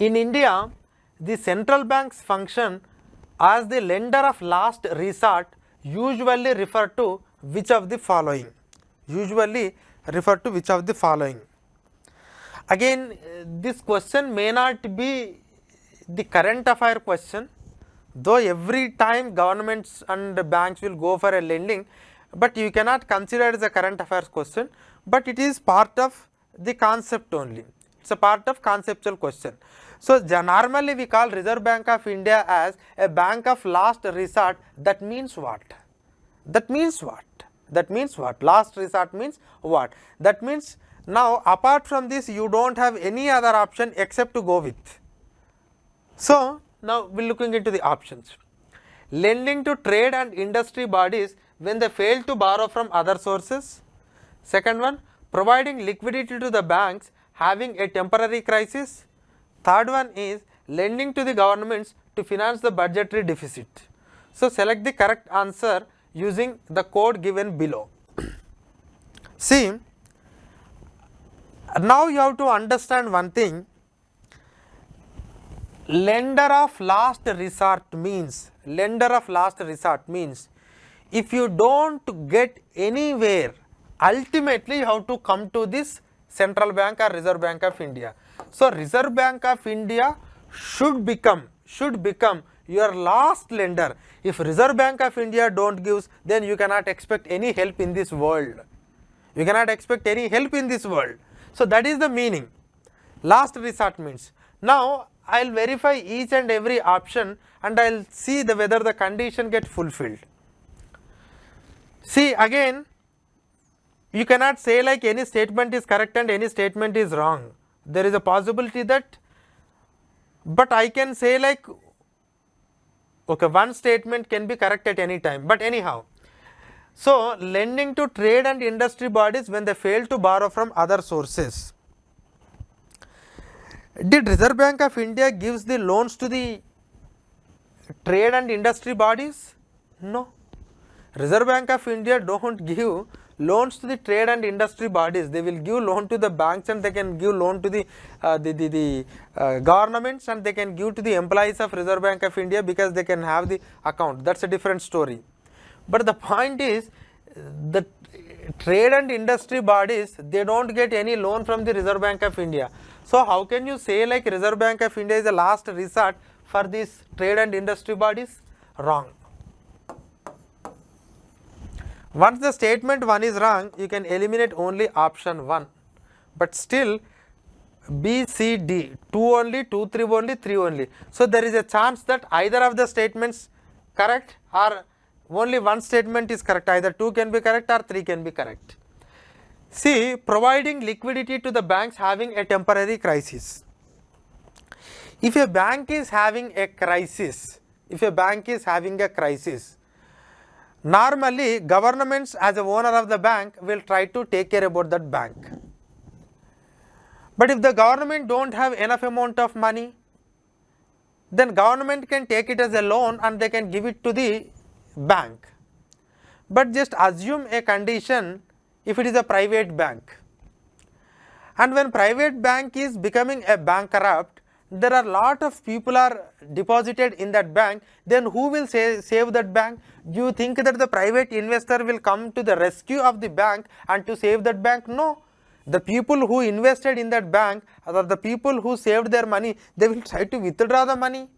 In India, the central banks function as the lender of last resort, usually refer to which of the following? Usually refer to which of the following? Again, this question may not be the current affair question, though every time governments and banks will go for a lending, but you cannot consider it as a current affairs question, but it is part of the concept only. It is a part of conceptual question. So, normally we call Reserve Bank of India as a bank of last resort. That means what? That means what? That means what? Last resort means what? That means now apart from this you do not have any other option except to go with. So, now we are looking into the options. Lending to trade and industry bodies when they fail to borrow from other sources. Second one, providing liquidity to the banks having a temporary crisis. Third one is lending to the governments to finance the budgetary deficit. So, select the correct answer using the code given below. See, now you have to understand one thing. Lender of last resort means, if you do not get anywhere, ultimately you have to come to this central bank or Reserve Bank of India. So, Reserve Bank of India should become your last lender. If Reserve Bank of India don't gives, then you cannot expect any help in this world. You cannot expect any help in this world. So, that is the meaning. Last resort means. Now, I will verify each and every option and I will see whether the condition gets fulfilled. See, again, you cannot say like any statement is correct and any statement is wrong. There is a possibility that, but I can say like, okay, one statement can be correct at any time, but anyhow. So, lending to trade and industry bodies when they fail to borrow from other sources. Did Reserve Bank of India gives the loans to the trade and industry bodies? No. Reserve Bank of India don't give loans to the trade and industry bodies. They will give loan to the banks and they can give loan to the governments and they can give to the employees of Reserve Bank of India because they can have the account. That is a different story. But the point is, the trade and industry bodies, they don't get any loan from the Reserve Bank of India. So, how can you say like Reserve Bank of India is the last resort for these trade and industry bodies? Wrong. Once the statement 1 is wrong, you can eliminate only option 1, but still B, C, D, 2 only, 2, 3 only, 3 only. So, there is a chance that either of the statements correct or only one statement is correct, either 2 can be correct or 3 can be correct. See, providing liquidity to the banks having a temporary crisis. If a bank is having a crisis, normally governments as a owner of the bank will try to take care about that bank. But if the government don't have enough amount of money, then government can take it as a loan and they can give it to the bank. But just assume a condition if it is a private bank, and when private bank is becoming a bankrupt, there are lot of people are deposited in that bank, then who will save that bank? Do you think that the private investor will come to the rescue of the bank and to save that bank? No. The people who invested in that bank or the people who saved their money, they will try to withdraw the money.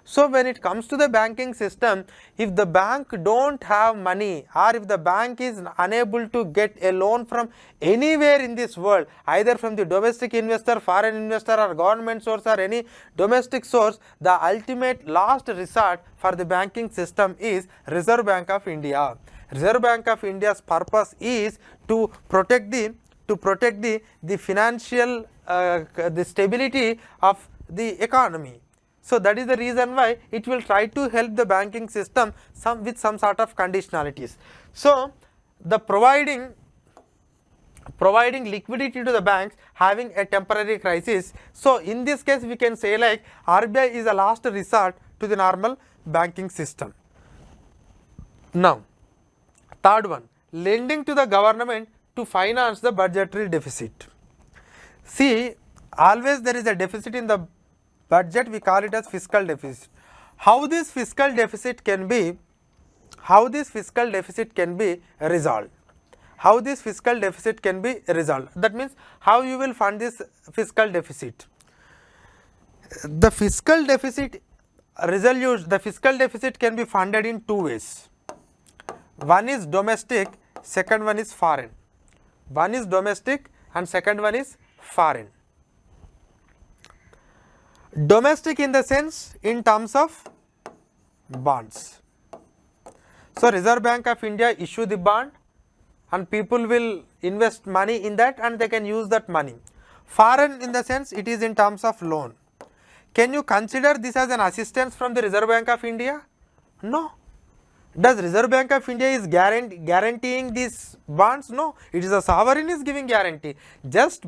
So, when it comes to the banking system, if the bank don't have money or if the bank is unable to get a loan from anywhere in this world, either from the domestic investor, foreign investor or government source or any domestic source, the ultimate last resort for the banking system is Reserve Bank of India. Reserve Bank of India's purpose is to protect the financial the stability of the economy. So, that is the reason why it will try to help the banking system with some sort of conditionalities. So, the providing liquidity to the banks having a temporary crisis. So, in this case we can say like RBI is a last resort to the normal banking system. Now, third one, lending to the government to finance the budgetary deficit. See, always there is a deficit in the budget, we call it as fiscal deficit. How this fiscal deficit can be resolved? How this fiscal deficit can be resolved? That means how you will fund this fiscal deficit. The fiscal deficit can be funded in two ways. One is domestic, second one is foreign. One is domestic and second one is foreign. Domestic in the sense in terms of bonds. So, Reserve Bank of India issue the bond and people will invest money in that and they can use that money. Foreign in the sense it is in terms of loan. Can you consider this as an assistance from the Reserve Bank of India? No. Does Reserve Bank of India is guaranteeing these bonds? No. It is a sovereign is giving guarantee. Just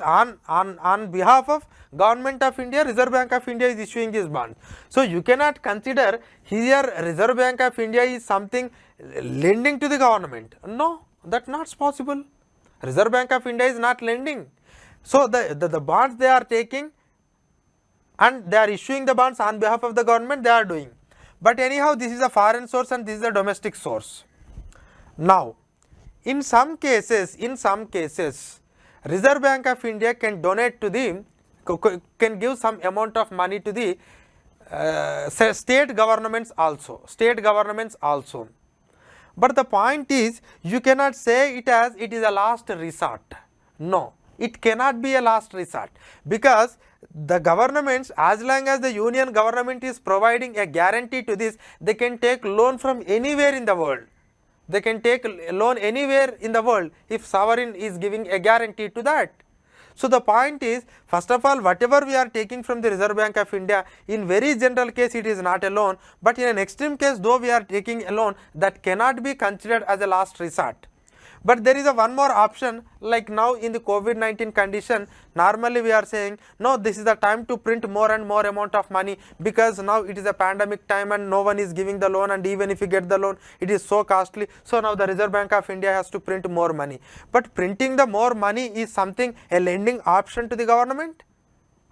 on behalf of Government of India, Reserve Bank of India is issuing these bonds. So, you cannot consider here Reserve Bank of India is something lending to the government. No, that's not possible. Reserve Bank of India is not lending. So, the bonds they are taking and they are issuing the bonds on behalf of the government, they are doing. But anyhow, this is a foreign source and this is a domestic source. Now, in some cases, Reserve Bank of India can donate to the, can give some amount of money to the state governments also. But the point is, you cannot say it as it is a last resort. No, it cannot be a last resort, because the governments, as long as the union government is providing a guarantee to this, they can take loan from anywhere in the world. They can take loan anywhere in the world if sovereign is giving a guarantee to that. So, the point is, first of all, whatever we are taking from the Reserve Bank of India, in very general case it is not a loan, but in an extreme case, though we are taking a loan, that cannot be considered as a last resort. But there is a one more option, like now in the COVID-19 condition, normally we are saying, no, this is the time to print more and more amount of money, because now it is a pandemic time and no one is giving the loan, and even if you get the loan, it is so costly. So, now the Reserve Bank of India has to print more money. But printing the more money is something, a lending option to the government,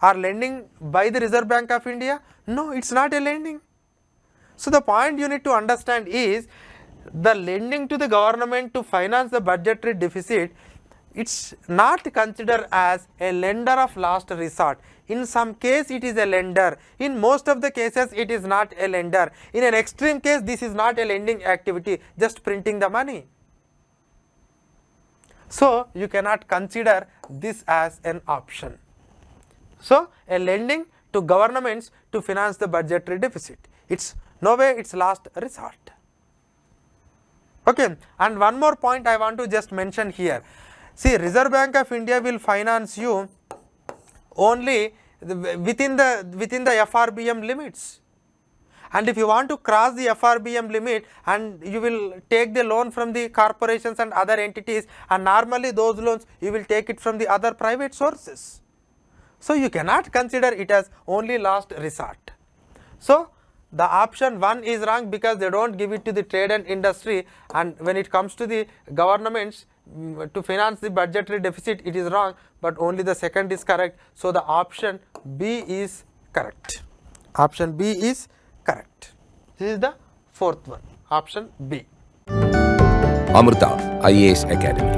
or lending by the Reserve Bank of India? No, it is not a lending. So, the point you need to understand is, the lending to the government to finance the budgetary deficit, it's not considered as a lender of last resort. In some case it is a lender, in most of the cases it is not a lender. In an extreme case, this is not a lending activity, just printing the money. So, you cannot consider this as an option. So, a lending to governments to finance the budgetary deficit, it's no way it's last resort. Okay, and one more point I want to just mention here. See, Reserve Bank of India will finance you only within the FRBM limits. And if you want to cross the FRBM limit, and you will take the loan from the corporations and other entities, and normally those loans you will take it from the other private sources. So, you cannot consider it as only last resort. So, the option 1 is wrong, because they do not give it to the trade and industry, and when it comes to the governments to finance the budgetary deficit, it is wrong, but only the second is correct. So, the option B is correct. Option B is correct. This is the fourth one, option B. Amrita IAS Academy.